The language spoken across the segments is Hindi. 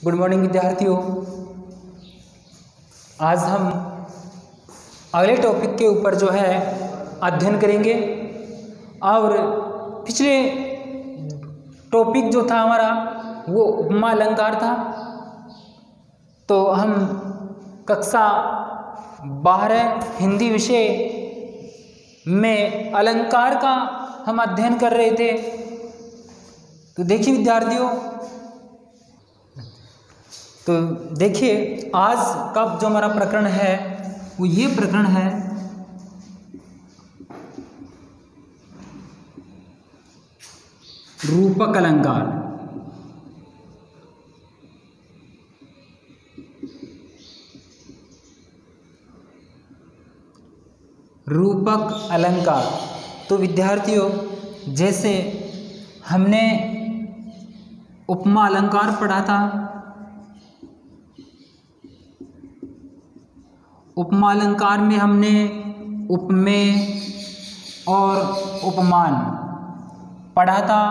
गुड मॉर्निंग विद्यार्थियों। आज हम अगले टॉपिक के ऊपर जो है अध्ययन करेंगे। और पिछले टॉपिक जो था हमारा वो उपमा अलंकार था। तो हम कक्षा 12 हिंदी विषय में अलंकार का हम अध्ययन कर रहे थे। तो देखिए विद्यार्थियों, तो देखिए आज का जो हमारा प्रकरण है वो ये प्रकरण है रूपक अलंकार। रूपक अलंकार। तो विद्यार्थियों, जैसे हमने उपमा अलंकार पढ़ा था, उपमा अलंकार में हमने उपमेय और उपमान पढ़ा था।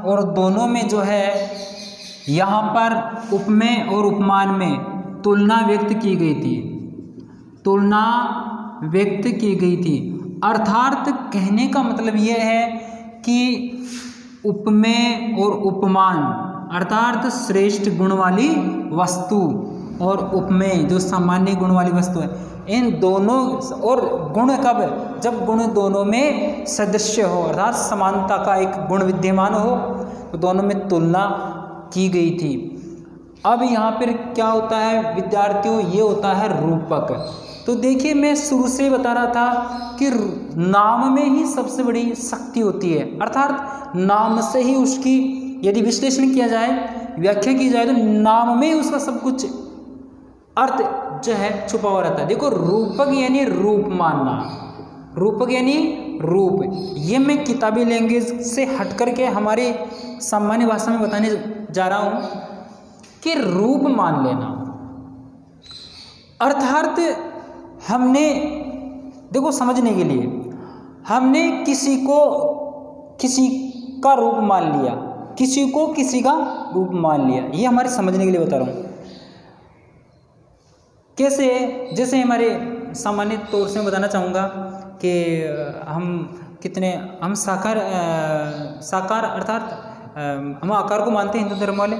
और दोनों में जो है यहाँ पर उपमेय और उपमान में तुलना व्यक्त की गई थी, तुलना व्यक्त की गई थी। अर्थात कहने का मतलब यह है कि उपमेय और उपमान अर्थात श्रेष्ठ गुण वाली वस्तु और उपमेय जो सामान्य गुण वाली वस्तु है, इन दोनों और गुण कब, जब गुण दोनों में सदृश्य हो अर्थात समानता का एक गुण विद्यमान हो, तो दोनों में तुलना की गई थी। अब यहाँ पर क्या होता है विद्यार्थियों, ये होता है रूपक। तो देखिए मैं शुरू से बता रहा था कि नाम में ही सबसे बड़ी शक्ति होती है, अर्थात नाम से ही उसकी यदि विश्लेषण किया जाए, व्याख्या की जाए, तो नाम में ही उसका सब कुछ अर्थ जो है छुपा हुआ रहता है। देखो रूपक यानी रूप मानना, रूपक यानी रूप। ये मैं किताबी लैंग्वेज से हट करके हमारी सामान्य भाषा में बताने जा रहा हूँ कि रूप मान लेना अर्थात हमने देखो समझने के लिए हमने किसी का रूप मान लिया, किसी को किसी का रूप मान लिया। ये हमारे समझने के लिए बता रहा हूँ। कैसे, जैसे हमारे सामान्य तौर से मैं बताना चाहूँगा कि हम साकार अर्थात हम आकार को मानते हैं हिंदू धर्म वाले।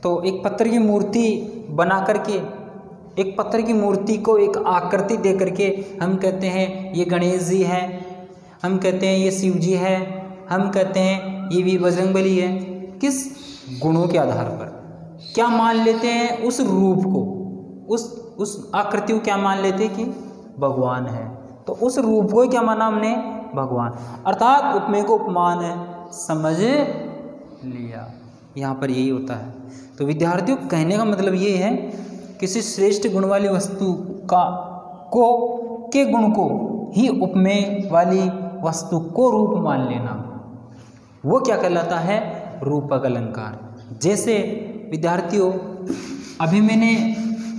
तो एक पत्थर की मूर्ति बना करके, एक पत्थर की मूर्ति को एक आकृति दे करके हम कहते हैं ये गणेश जी है, हम कहते हैं ये शिव जी है, हम कहते हैं ये वीर बजरंगबली है। किस गुणों के आधार पर क्या मान लेते हैं, उस रूप को, उस आकृति को क्या मान लेते हैं कि भगवान है। तो उस रूप को क्या माना हमने, भगवान। अर्थात उपमेय को उपमान है समझ लिया। यहाँ पर यही होता है। तो विद्यार्थियों कहने का मतलब ये है किसी श्रेष्ठ गुण वाली वस्तु के गुण को ही उपमेय वाली वस्तु को रूप मान लेना, वो क्या कहलाता है, रूपक अलंकार। जैसे विद्यार्थियों अभी मैंने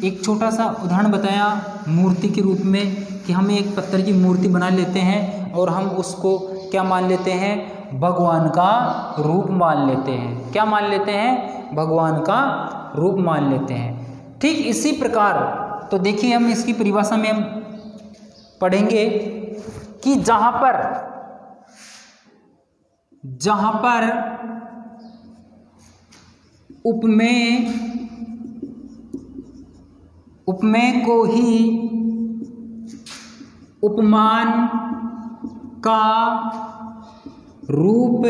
एक छोटा सा उदाहरण बताया मूर्ति के रूप में कि हम एक पत्थर की मूर्ति बना लेते हैं और हम उसको क्या मान लेते हैं, भगवान का रूप मान लेते हैं। क्या मान लेते हैं, भगवान का रूप मान लेते हैं। ठीक इसी प्रकार तो देखिए हम इसकी परिभाषा में हम पढ़ेंगे कि जहां पर उपमेय को ही उपमान का रूप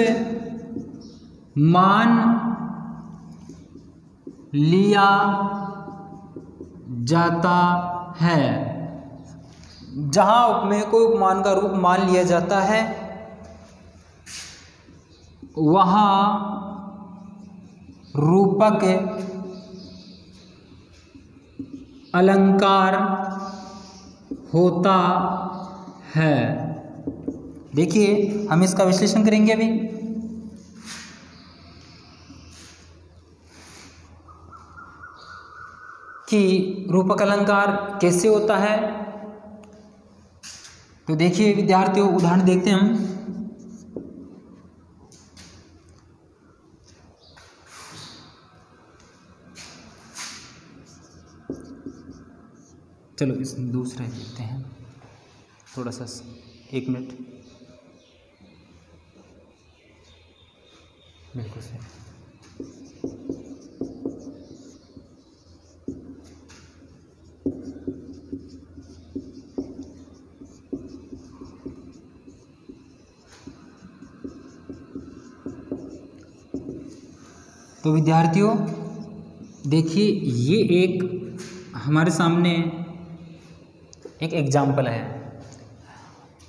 मान लिया जाता है, जहां उपमेय को उपमान का रूप मान लिया जाता है वहां रूपक अलंकार होता है। देखिए हम इसका विश्लेषण करेंगे अभी कि रूपक अलंकार कैसे होता है। तो देखिए विद्यार्थियों उदाहरण देखते हैं हम। चलो इस दूसरे देखते हैं, थोड़ा सा 1 मिनट। बिल्कुल सही। तो विद्यार्थियों देखिए, ये एक हमारे सामने एक एग्जाम्पल है।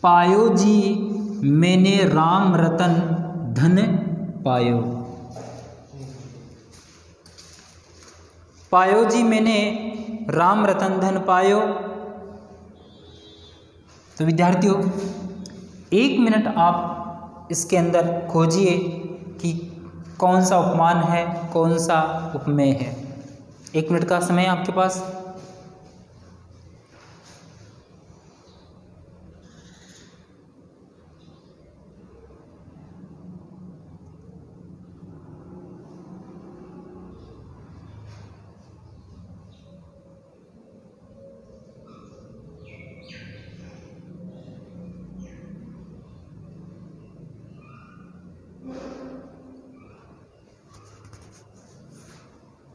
पायो जी मैंने राम रतन धन पायो। पायो जी मैंने राम रतन धन पायो। तो विद्यार्थियों 1 मिनट आप इसके अंदर खोजिए कि कौन सा उपमान है, कौन सा उपमेय है। 1 मिनट का समय आपके पास।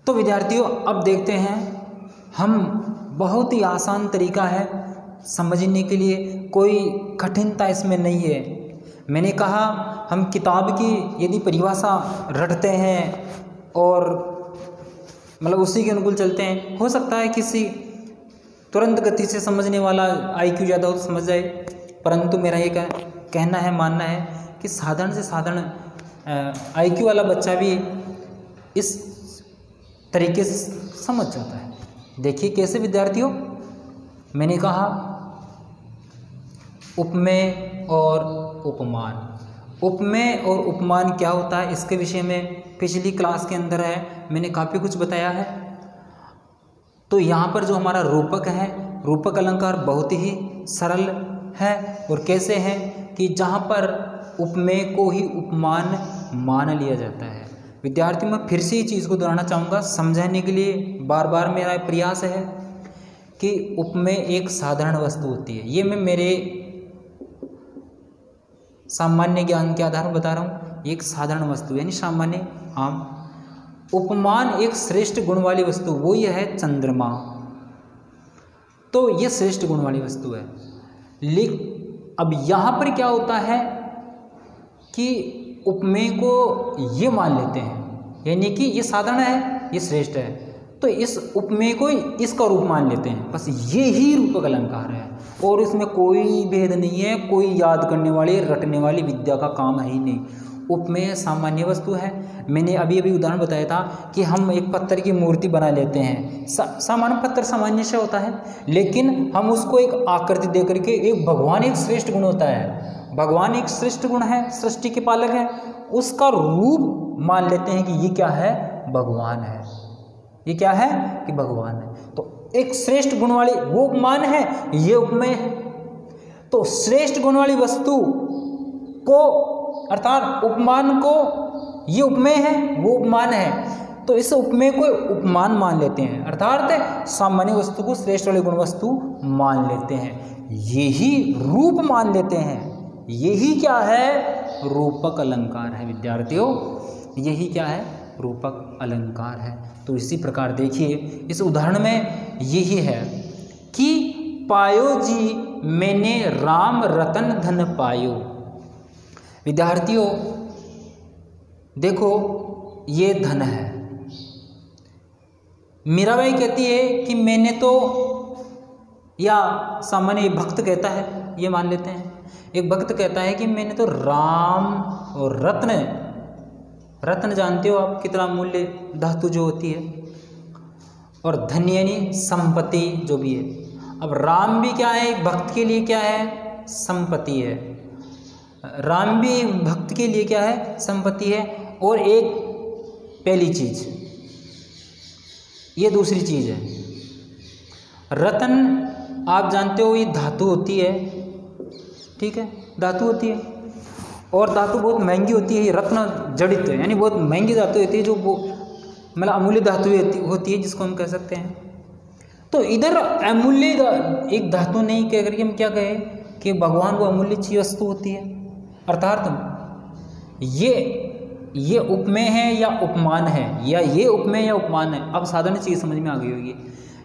तो विद्यार्थियों अब देखते हैं हम, बहुत ही आसान तरीका है समझने के लिए, कोई कठिनता इसमें नहीं है। मैंने कहा हम किताब की यदि परिभाषा रटते हैं और मतलब उसी के अनुकूल चलते हैं, हो सकता है किसी तुरंत गति से समझने वाला IQ ज़्यादा हो तो समझ जाए, परंतु मेरा ये कहना है, मानना है कि साधारण से साधारण IQ वाला बच्चा भी इस तरीके से समझ जाता है। देखिए कैसे विद्यार्थियों, मैंने कहा उपमेय और उपमान। उपमेय और उपमान क्या होता है, इसके विषय में पिछली क्लास के अंदर है, मैंने काफ़ी कुछ बताया है। तो यहाँ पर जो हमारा रूपक है, रूपक अलंकार बहुत ही सरल है। और कैसे है कि जहाँ पर उपमेय को ही उपमान मान लिया जाता है। विद्यार्थी मैं फिर से ये चीज़ को दोहराना चाहूँगा समझाने के लिए, बार बार मेरा प्रयास है कि उपमेय एक साधारण वस्तु होती है। ये मैं मेरे सामान्य ज्ञान के आधार पर बता रहा हूँ। एक साधारण वस्तु यानी सामान्य आम। उपमान एक श्रेष्ठ गुण वाली वस्तु, वो ये है चंद्रमा। तो ये श्रेष्ठ गुण वाली वस्तु है। लेकिन अब यहाँ पर क्या होता है कि उपमेय को ये मान लेते हैं, यानी कि ये साधारण है, ये श्रेष्ठ है, तो इस उपमेय को इसका रूप मान लेते हैं। बस ये ही रूपक अलंकार है और इसमें कोई भेद नहीं है, कोई याद करने वाली रटने वाली विद्या का काम है ही नहीं। उपमेय सामान्य वस्तु है। मैंने अभी उदाहरण बताया था कि हम एक पत्थर की मूर्ति बना लेते हैं। सामान्य पत्थर सामान्य से होता है, लेकिन हम उसको एक आकृति दे करके, एक भगवान एक श्रेष्ठ गुण होता है, भगवान एक श्रेष्ठ गुण है, सृष्टि के पालक है, उसका रूप मान लेते हैं कि ये क्या है, भगवान है। ये क्या है कि भगवान है। तो एक श्रेष्ठ गुण वाली वो उपमान है, ये उपमेय है। तो श्रेष्ठ गुण वाली वस्तु को अर्थात उपमान को, ये उपमेय है, वो उपमान है, तो इस उपमेय को उपमान मान लेते हैं, अर्थात सामान्य वस्तु को श्रेष्ठ वाली गुण वस्तु मान लेते हैं, यही रूप मान लेते हैं। यही क्या है, रूपक अलंकार है विद्यार्थियों। यही क्या है, रूपक अलंकार है। तो इसी प्रकार देखिए इस उदाहरण में यही है कि पायो जी मैंने राम रतन धन पायो। विद्यार्थियों देखो ये धन है। मीराबाई कहती है कि मैंने तो, या सामान्य भक्त कहता है, ये मान लेते हैं, एक भक्त कहता है कि मैंने तो राम और रत्न, रत्न जानते हो आप कितना मूल्य धातु जो होती है, और धन यानी संपत्ति जो भी है। अब राम भी क्या है, भक्त के लिए क्या है, संपत्ति है। राम भी भक्त के लिए क्या है, संपत्ति है। और एक पहली चीज, ये दूसरी चीज है। रतन आप जानते हो ये धातु होती है, ठीक है, धातु होती है, और धातु बहुत महंगी होती है। ये रत्न जड़ित है, यानी बहुत महंगी धातु होती है, जो वो मतलब अमूल्य धातु होती है, जिसको हम कह सकते हैं। तो इधर अमूल्य एक धातु नहीं कह करके हम क्या कहें कि भगवान वो अमूल्य चीज वस्तु होती है। अर्थात ये उपमेय है या उपमान है, या ये उपमेय या उपमान है। अब साधारण चीज समझ में आ गई होगी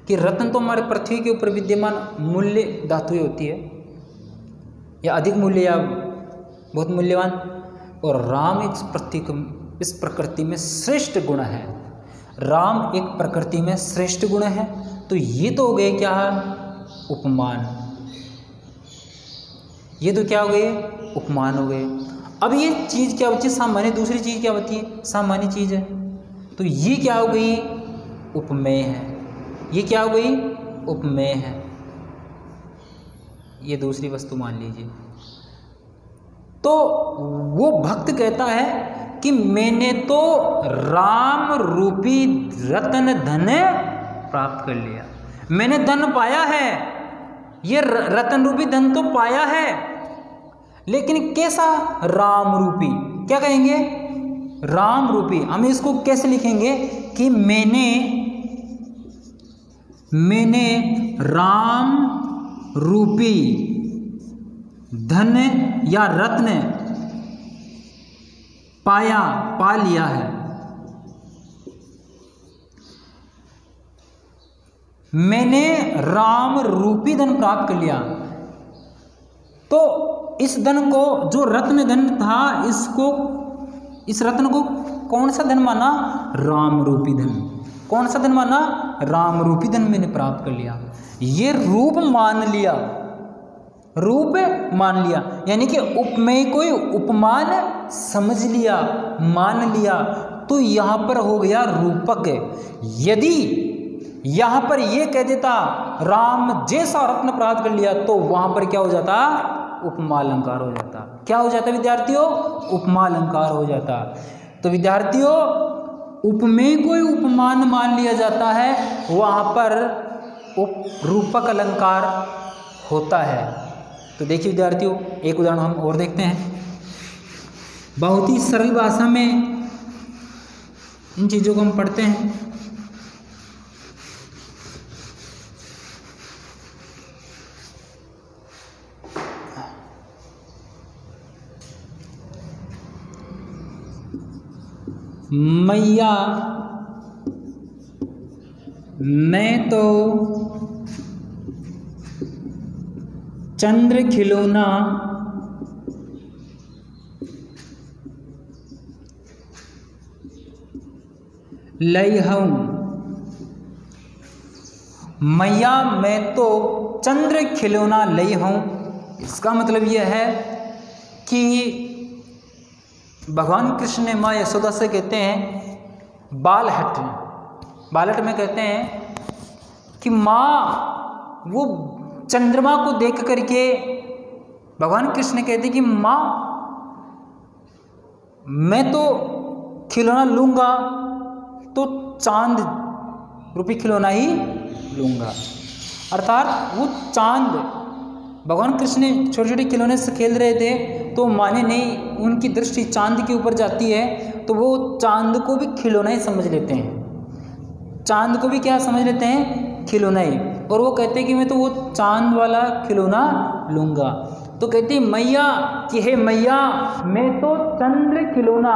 कि रत्न तो हमारे पृथ्वी के ऊपर विद्यमान मूल्य धातु होती है, या अधिक मूल्य या बहुत मूल्यवान, और राम इस प्रकृति में श्रेष्ठ गुण है। राम एक प्रकृति में श्रेष्ठ गुण है। तो ये तो हो गए क्या, उपमान। ये तो क्या हो गए, उपमान हो गए। अब ये चीज क्या बची, सामान्य। दूसरी चीज क्या बची है, सामान्य चीज है। तो ये क्या हो गई, उपमेय है। ये क्या हो गई, उपमेय है। ये दूसरी वस्तु मान लीजिए। तो वो भक्त कहता है कि मैंने तो राम रूपी रत्न धन प्राप्त कर लिया, मैंने धन पाया है, ये रत्न रूपी धन तो पाया है, लेकिन कैसा, राम रूपी। क्या कहेंगे, राम रूपी। हम इसको कैसे लिखेंगे कि मैंने राम रूपी धन या रत्न पा लिया है। मैंने राम रूपी धन प्राप्त कर लिया। तो इस धन को, जो रत्न धन था, इस रत्न को कौन सा धन माना, राम रूपी धन। कौन सा धन माना, राम रूपी धन मैंने प्राप्त कर लिया। ये रूप मान लिया, रूप मान लिया, यानी कि उपमेय को उपमान समझ लिया, मान लिया। तो यहां पर हो गया रूपक। यदि यहां पर ये कह देता राम जैसा रत्न प्राप्त कर लिया, तो वहां पर क्या हो जाता, उपमा अलंकार हो जाता। क्या हो जाता विद्यार्थियों, उपमा अलंकार हो जाता। तो विद्यार्थियों, उपमेय को उपमान मान लिया जाता है, वहां पर रूपक अलंकार होता है। तो देखिए विद्यार्थियों, एक उदाहरण हम और देखते हैं। बहुत ही सरल भाषा में इन चीज़ों को हम पढ़ते हैं। मैया मैं तो चंद्र खिलौना लई हूं। मैया मैं तो चंद्र खिलौना लई हूं। इसका मतलब यह है कि भगवान कृष्ण ने माँ यशोदा से कहते हैं बालहट में कहते हैं कि माँ, वो चंद्रमा को देख करके भगवान कृष्ण कहते कि माँ मैं तो खिलौना लूँगा तो चांद रूपी खिलौना ही लूँगा। अर्थात वो चांद, भगवान कृष्ण छोटे छोटे खिलौने से खेल रहे थे, तो माने नहीं, उनकी दृष्टि चांद के ऊपर जाती है, तो वो चांद को भी खिलौना ही समझ लेते हैं। चांद को भी क्या समझ लेते हैं, खिलौना ही। और वो कहते हैं कि मैं तो वो चांद वाला खिलौना लूँगा। तो कहती मैया कि हे मैया मैं तो चंद्र खिलौना,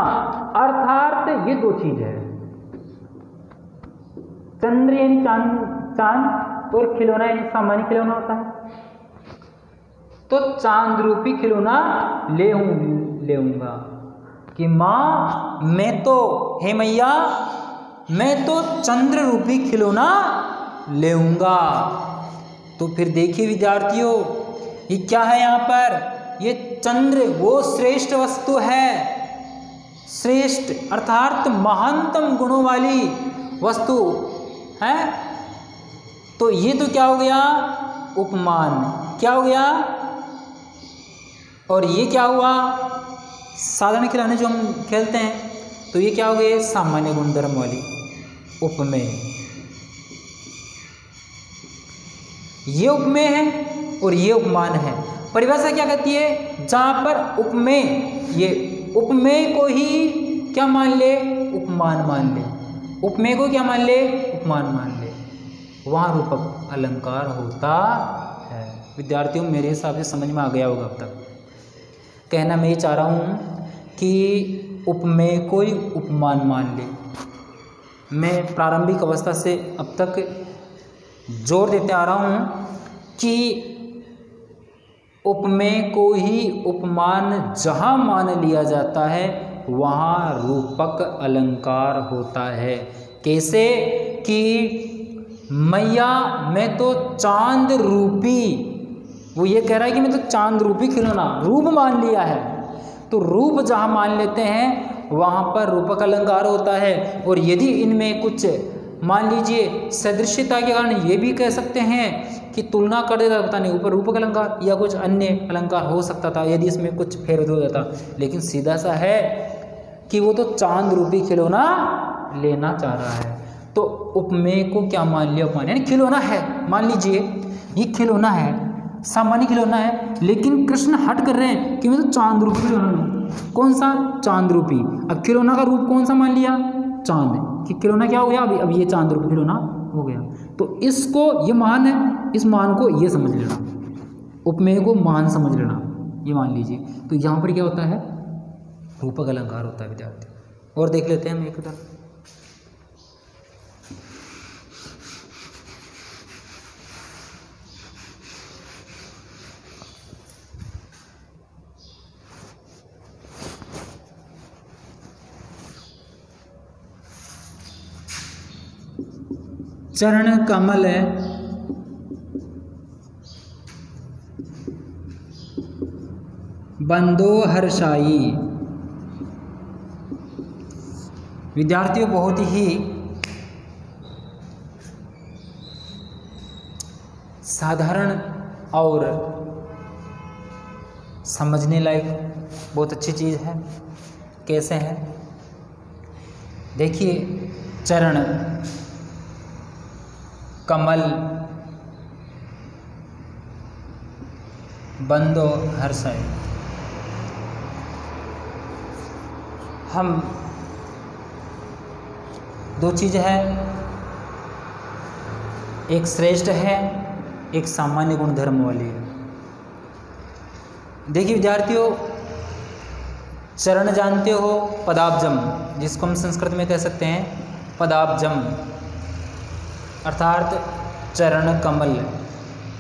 अर्थात ये दो चीज है, चंद्र यानी चांद और खिलौना यानी सामान्य खिलौना होता है। तो चांद रूपी खिलौना लेऊंगा कि माँ मैं तो, हे मैया मैं तो चंद्र रूपी खिलौना लेऊंगा। तो फिर देखिए विद्यार्थियों, ये क्या है यहाँ पर, ये चंद्र वो श्रेष्ठ वस्तु है, श्रेष्ठ अर्थात महानतम गुणों वाली वस्तु है। तो ये तो क्या हो गया, उपमान। क्या हो गया, और ये क्या हुआ, साधारण खिलौने जो हम खेलते हैं, तो ये क्या हो गए, सामान्य गुणधर्म वाली उपमेय। ये उपमेय है और ये उपमान है। परिभाषा क्या कहती है, जहां पर उपमेय, ये उपमेय को ही क्या मान ले, उपमान मान ले। उपमेय को क्या मान ले, उपमान मान ले। वहाँ रूपक अलंकार होता है। विद्यार्थियों मेरे हिसाब से समझ में आ गया होगा अब तक। कहना मैं ये चाह रहा हूँ कि उपमेय को ही उपमान मान ले। मैं प्रारंभिक अवस्था से अब तक जोर देते आ रहा हूँ कि उपमेय को ही उपमान जहाँ मान लिया जाता है वहाँ रूपक अलंकार होता है। कैसे कि मैया मैं तो चांद रूपी, वो ये कह रहा है कि मैं तो चांद रूपी खिलौना, रूप मान लिया है। तो रूप जहाँ मान लेते हैं वहाँ पर रूपक अलंकार होता है। और यदि इनमें कुछ मान लीजिए सदृश्यता के कारण ये भी कह सकते हैं कि तुलना कर देता, पता नहीं ऊपर रूपक अलंकार या कुछ अन्य अलंकार हो सकता था यदि इसमें कुछ फेर हो जाता। लेकिन सीधा सा है कि वो तो चांद रूपी खिलौना लेना चाह रहा है। तो उपमेय को क्या मान लिया, उपमान यानी खिलौना है। मान लीजिए ये खिलौना है, सामान्य खिलौना है, लेकिन कृष्ण हट कर रहे हैं कि मैं तो चांद रूपी खिलौना लूँ। कौन सा? चांद रूपी। अब खिलौना का रूप कौन सा मान लिया? चांद। कि खिलौना क्या हो गया? अब ये चांद रूपी खिलौना हो गया। तो इसको ये मान है, इस मान को ये समझ लेना, उपमेय को मान समझ लेना, ये मान लीजिए। तो यहाँ पर क्या होता है? रूपक अलंकार होता है विद्यार्थी। और देख लेते हैं हम एक उदाहरण। चरण कमल है बंदो हर्षाई। विद्यार्थियों बहुत ही साधारण और समझने लायक बहुत अच्छी चीज़ है। कैसे है? देखिए, चरण कमल बंदो हर्षाई। हम दो चीज़ है, एक श्रेष्ठ है, एक सामान्य गुणधर्म वाली है। देखिए विद्यार्थियों, चरण जानते हो, पदाब्जम, जिसको हम संस्कृत में कह सकते हैं पदाब्जम, अर्थात चरण कमल।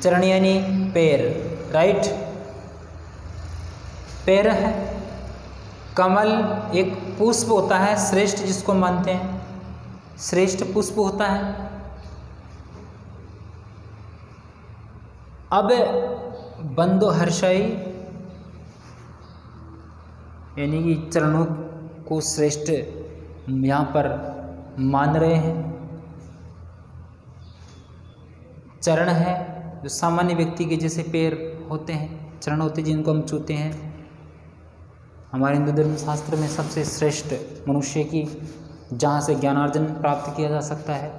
चरण यानी पैर, राइट? पैर है। कमल एक पुष्प होता है श्रेष्ठ, जिसको मानते हैं श्रेष्ठ पुष्प होता है। अब बंदो हर्षाई यानी कि चरणों को श्रेष्ठ यहाँ पर मान रहे हैं। चरण है जो सामान्य व्यक्ति के जैसे पैर होते हैं, चरण होते हैं जिनको हम छूते हैं। हमारे हिंदू धर्म शास्त्र में सबसे श्रेष्ठ मनुष्य की जहाँ से ज्ञानार्जन प्राप्त किया जा सकता है,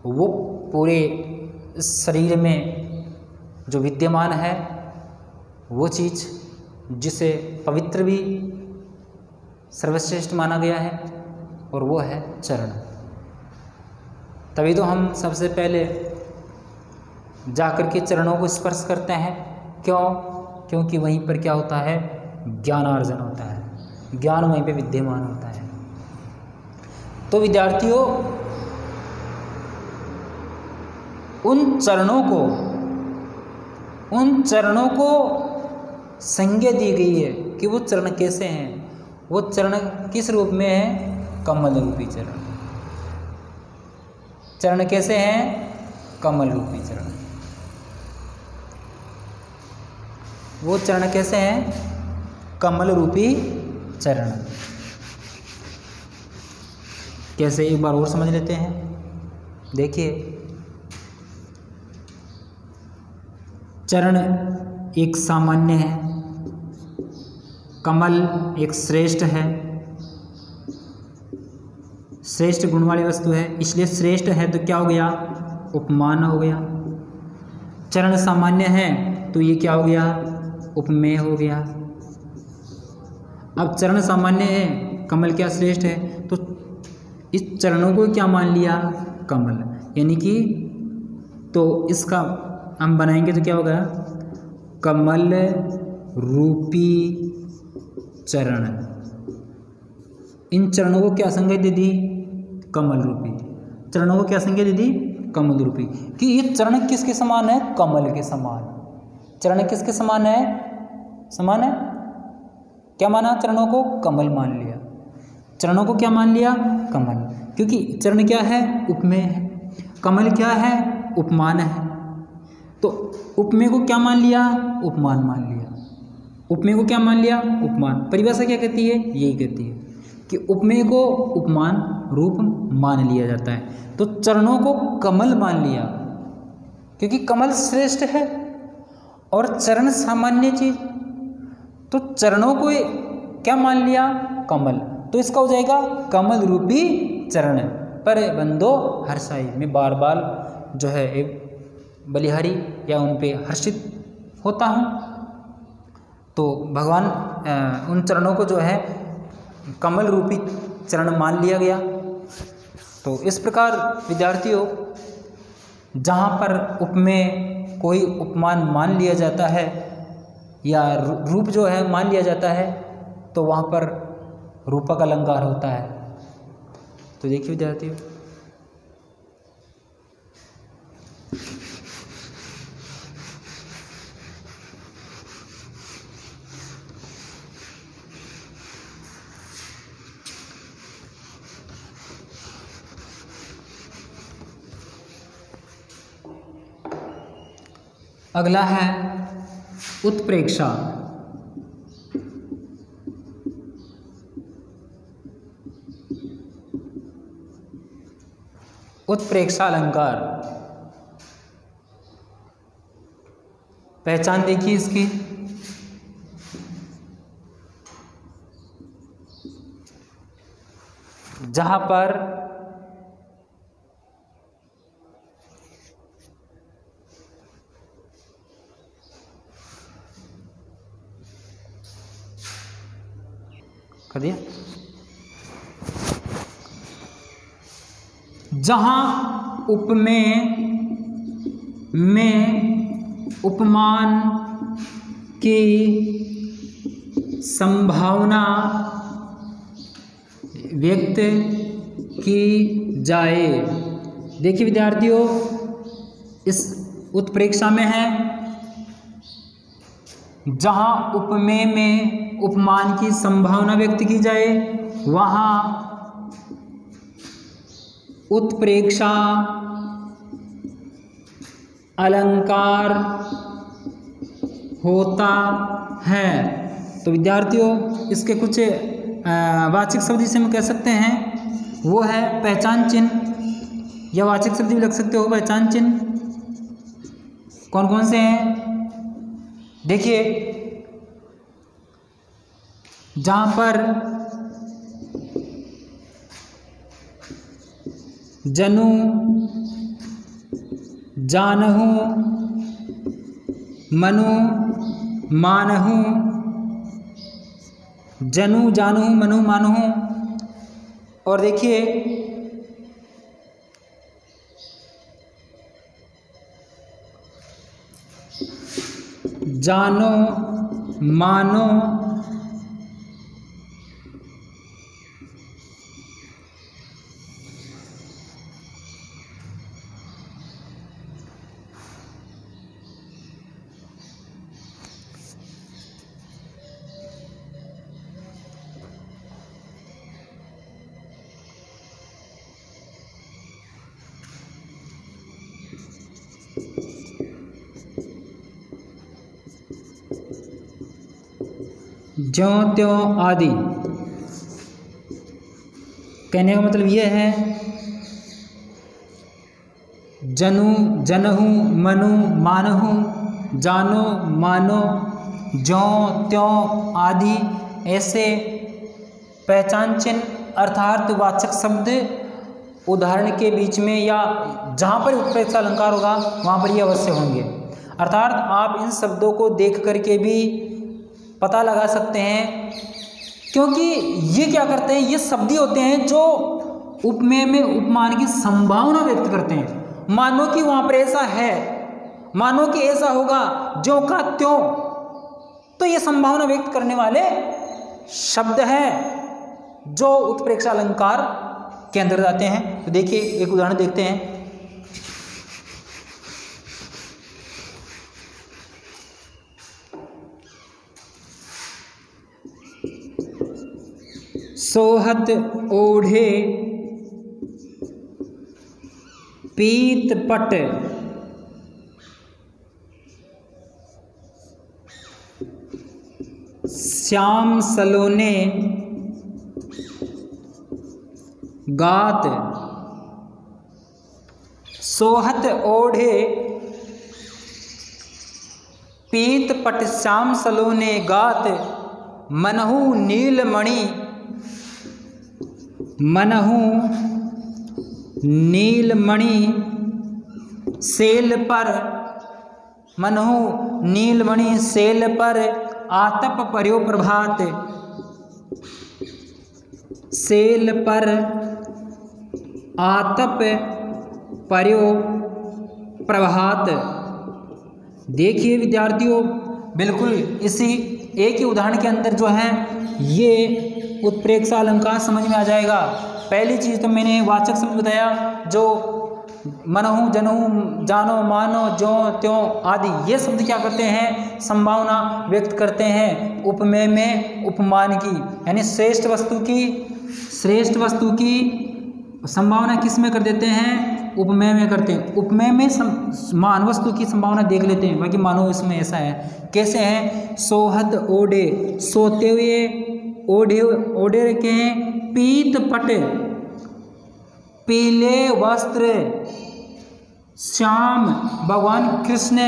वो पूरे शरीर में जो विद्यमान है वो चीज़ जिसे पवित्र भी सर्वश्रेष्ठ माना गया है, और वो है चरण। तभी तो हम सबसे पहले जाकर के चरणों को स्पर्श करते हैं। क्यों? क्योंकि वहीं पर क्या होता है? ज्ञानार्जन होता है, ज्ञान वहीं पे विद्यमान होता है। तो विद्यार्थियों, उन चरणों को संज्ञा दी गई है कि वो चरण कैसे हैं। वो चरण किस रूप में है? कमल रूपी चरण। चरण कैसे हैं? कमल रूपी चरण। वो चरण कैसे हैं? कमल रूपी चरण। कैसे, एक बार और समझ लेते हैं। देखिए, चरण एक सामान्य है, कमल एक श्रेष्ठ है, श्रेष्ठ गुण वाली वस्तु है, इसलिए श्रेष्ठ है तो क्या हो गया? उपमान हो गया। चरण सामान्य है तो ये क्या हो गया? उपमेय हो गया। अब चरण सामान्य है, कमल क्या श्रेष्ठ है, तो इस चरणों को क्या मान लिया? कमल, यानी कि तो इसका हम बनाएंगे तो क्या होगा, कमल रूपी चरण। इन चरणों को क्या संज्ञा दे दी, कमल रूपी। चरणों को क्या संज्ञा दे दी, कमल रूपी। कि ये चरण किसके समान है, कमल के समान। चरण किसके समान है, समान है, क्या माना, चरणों को कमल मान लिया। चरणों को क्या मान लिया, कमल। क्योंकि चरण क्या है, उपमेय है, कमल क्या है, उपमान है। तो उपमेय को क्या मान लिया, उपमान मान लिया। उपमेय को क्या मान लिया, उपमान। परिभाषा क्या कहती है, यही कहती है कि उपमेय को उपमान रूप मान लिया जाता है। तो चरणों को कमल मान लिया क्योंकि कमल श्रेष्ठ है और चरण सामान्य चीज। तो चरणों को क्या मान लिया, कमल। तो इसका हो जाएगा कमल रूपी चरण। पर बंदो हर्षाई, में बार बार जो है एक बलिहारी या उन पे हर्षित होता हूँ। तो भगवान उन चरणों को जो है कमल रूपी चरण मान लिया गया। तो इस प्रकार विद्यार्थियों, जहाँ पर उपमेय कोई उपमान मान लिया जाता है या रूप जो है मान लिया जाता है, तो वहाँ पर रूपक अलंकार होता है। तो देखिए विद्यार्थियों, अगला है उत्प्रेक्षा। उत्प्रेक्षा अलंकार, पहचान देखिए इसकी। जहां पर कर दिया, जहां उपमेय में उपमान की संभावना व्यक्त की जाए। देखिए विद्यार्थियों, इस उत्प्रेक्षा में है जहां उपमेय में उपमान की संभावना व्यक्त की जाए, वहां उत्प्रेक्षा अलंकार होता है। तो विद्यार्थियों, इसके कुछ वाचक शब्द जिसे हम कह सकते हैं वो है पहचान चिन्ह, या वाचक शब्द भी लग सकते हो पहचान चिन्ह। कौन कौन से हैं, देखिए, जहां पर जनु जानहु मनु मानहु, जनु जानहु मनु मानहु। और देखिए जानो मानो ज्यों त्यों आदि। कहने का मतलब यह है जनु जनहु मनु मानहु जानो मानो ज्यों त्यों आदि ऐसे पहचान चिन्ह अर्थात वाचक शब्द उदाहरण के बीच में या जहाँ पर उत्प्रेक्षा अलंकार होगा वहाँ पर ये अवश्य होंगे। अर्थात आप इन शब्दों को देख करके भी पता लगा सकते हैं, क्योंकि ये क्या करते हैं, ये शब्द होते हैं जो उपमेय में उपमान की संभावना व्यक्त करते हैं। मानो कि वहां पर ऐसा है, मानो कि ऐसा होगा, ज्यों का त्यों। तो ये संभावना व्यक्त करने वाले शब्द हैं जो उत्प्रेक्षा अलंकार के अंदर आते हैं। तो देखिए एक उदाहरण देखते हैं। सोहत ओढ़े पीत पट, श्याम सलोने गात। सोहत ओढ़े पीत पट, श्याम सलोने गात। मनहु नीलमणि, मनहु नीलमणि सेल पर, मनहु नीलमणि सेल पर आतप पर्यो प्रभात। सेल पर आतप पर्यो प्रभात। देखिए विद्यार्थियों, बिल्कुल इसी एक ही उदाहरण के अंदर जो है ये उत्प्रेक्षा अलंकार समझ में आ जाएगा। पहली चीज़ तो मैंने वाचक शब्द बताया जो मनहु, जनहु, जानो, मानो, जो, त्यों आदि ये शब्द क्या करते हैं, संभावना व्यक्त करते हैं उपमेय में उपमान की, यानी श्रेष्ठ वस्तु की संभावना किस में कर देते हैं, उपमेय में करते हैं। उपमेय में मान वस्तु की संभावना देख लेते हैं, बाकी मानो इसमें ऐसा है। कैसे हैं, सोहद ओढ़े, सोते हुए, ओढ़े रखे हैं, पीत पट पीले वस्त्र। श्याम भगवान कृष्ण,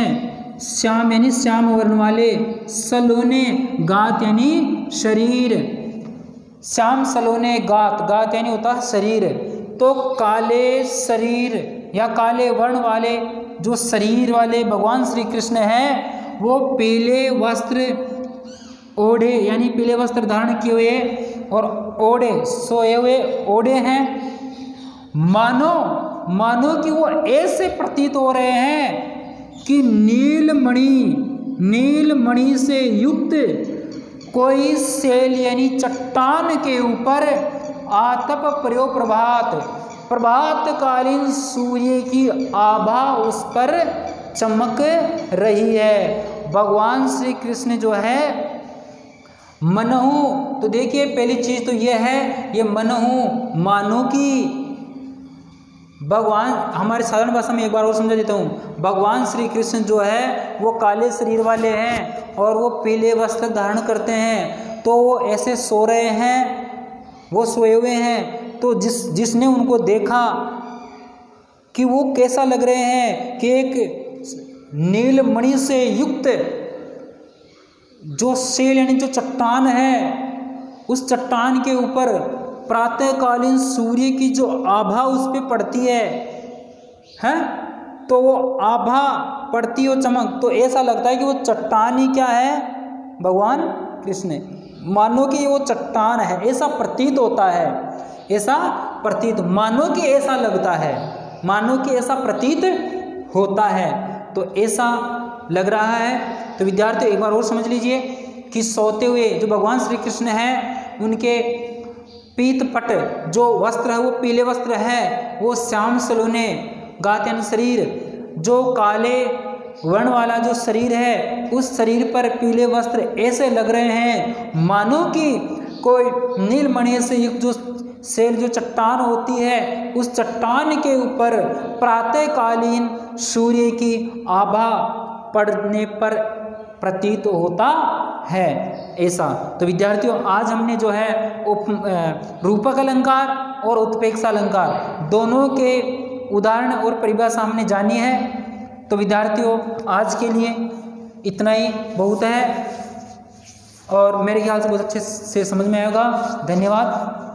श्याम यानी श्याम वर्ण वाले, सलोने गात यानी शरीर, श्याम सलोने गात, गात यानी होता है शरीर। तो काले शरीर या काले वर्ण वाले जो शरीर वाले भगवान श्री कृष्ण हैं वो पीले वस्त्र ओढ़े यानी पीले वस्त्र धारण किए हुए और ओढ़े, सोए हुए ओढ़े हैं। मानो कि वो ऐसे प्रतीत हो रहे हैं कि नीलमणि से युक्त कोई सेल यानी चट्टान के ऊपर आतप पर्यो प्रभात कालीन सूर्य की आभा उस पर चमक रही है। भगवान श्री कृष्ण जो है मनहु, तो देखिए पहली चीज तो यह है, ये मनहु मानो कि भगवान, हमारे साधारण भाषा में एक बार और समझा देता हूँ, भगवान श्री कृष्ण जो है वो काले शरीर वाले हैं और वो पीले वस्त्र धारण करते हैं। तो वो ऐसे सो रहे हैं, वो सोए हुए हैं। तो जिसने उनको देखा कि वो कैसा लग रहे हैं कि एक नीलमणि से युक्त जो सेल यानी जो चट्टान है, उस चट्टान के ऊपर प्रातःकालीन सूर्य की जो आभा उस पर पड़ती है, तो वो आभा पड़ती हो चमक, तो ऐसा लगता है कि वो चट्टान ही क्या है, भगवान कृष्ण, मानो कि वो चट्टान है, ऐसा प्रतीत होता है, ऐसा प्रतीत, मानो कि ऐसा लगता है, मानो कि ऐसा प्रतीत होता है। तो ऐसा लग रहा है। तो विद्यार्थी एक बार और समझ लीजिए कि सोते हुए जो भगवान श्री कृष्ण हैं उनके पीत पट जो वस्त्र है वो पीले वस्त्र है, वो श्याम सलोने गात यानी शरीर, जो काले वर्ण वाला जो शरीर है उस शरीर पर पीले वस्त्र ऐसे लग रहे हैं मानो कि कोई नीलमणि से युक्त जो सेल जो चट्टान होती है उस चट्टान के ऊपर प्रातःकालीन सूर्य की आभा पड़ने पर प्रतीत होता है, ऐसा। तो विद्यार्थियों आज हमने जो है रूपक अलंकार और उत्प्रेक्षा अलंकार दोनों के उदाहरण और परिभाषा हमने जानी है। तो विद्यार्थियों आज के लिए इतना ही बहुत है और मेरे ख्याल से बहुत अच्छे से समझ में आएगा। धन्यवाद।